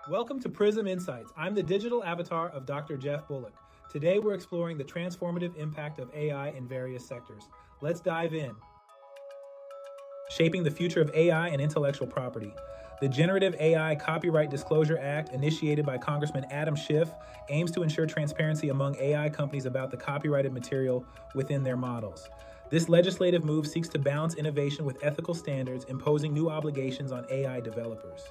Welcome to Prism Insights. I'm the digital avatar of Dr. Jeff Bullock. Today we're exploring the transformative impact of AI in various sectors. Let's dive in. Shaping the future of AI and intellectual property. The Generative AI Copyright Disclosure Act, initiated by Congressman Adam Schiff, aims to ensure transparency among AI companies about the copyrighted material within their models. This legislative move seeks to balance innovation with ethical standards, imposing new obligations on AI developers.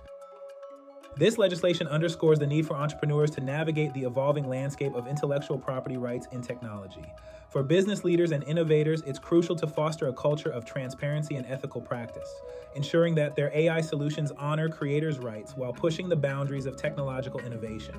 This legislation underscores the need for entrepreneurs to navigate the evolving landscape of intellectual property rights in technology. For business leaders and innovators, it's crucial to foster a culture of transparency and ethical practice, ensuring that their AI solutions honor creators' rights while pushing the boundaries of technological innovation.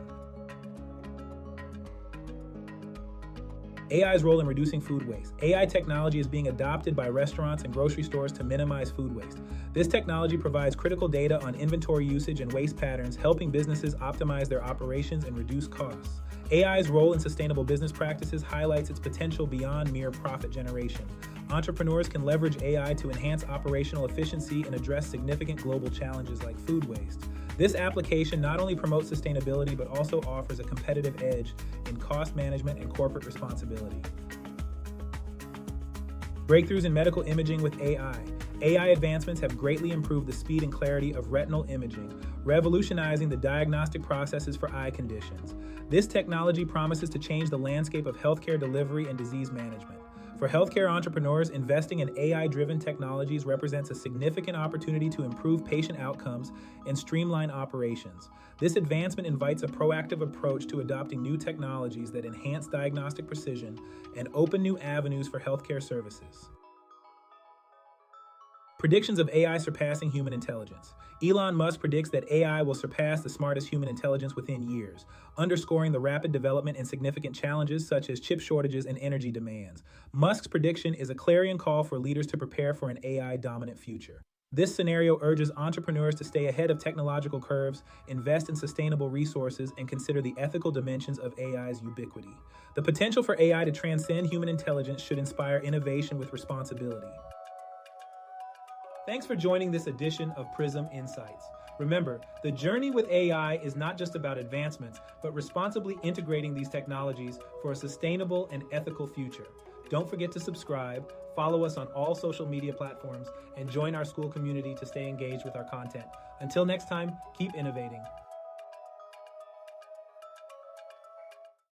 AI's role in reducing food waste. AI technology is being adopted by restaurants and grocery stores to minimize food waste. This technology provides critical data on inventory usage and waste patterns, helping businesses optimize their operations and reduce costs. AI's role in sustainable business practices highlights its potential beyond mere profit generation. Entrepreneurs can leverage AI to enhance operational efficiency and address significant global challenges like food waste. This application not only promotes sustainability but also offers a competitive edge in cost management and corporate responsibility. Breakthroughs in medical imaging with AI. AI advancements have greatly improved the speed and clarity of retinal imaging, revolutionizing the diagnostic processes for eye conditions. This technology promises to change the landscape of healthcare delivery and disease management. For healthcare entrepreneurs, investing in AI-driven technologies represents a significant opportunity to improve patient outcomes and streamline operations. This advancement invites a proactive approach to adopting new technologies that enhance diagnostic precision and open new avenues for healthcare services. Predictions of AI surpassing human intelligence. Elon Musk predicts that AI will surpass the smartest human intelligence within years, underscoring the rapid development and significant challenges such as chip shortages and energy demands. Musk's prediction is a clarion call for leaders to prepare for an AI-dominant future. This scenario urges entrepreneurs to stay ahead of technological curves, invest in sustainable resources, and consider the ethical dimensions of AI's ubiquity. The potential for AI to transcend human intelligence should inspire innovation with responsibility. Thanks for joining this edition of Prism Insights. Remember, the journey with AI is not just about advancements, but responsibly integrating these technologies for a sustainable and ethical future. Don't forget to subscribe, follow us on all social media platforms, and join our school community to stay engaged with our content. Until next time, keep innovating.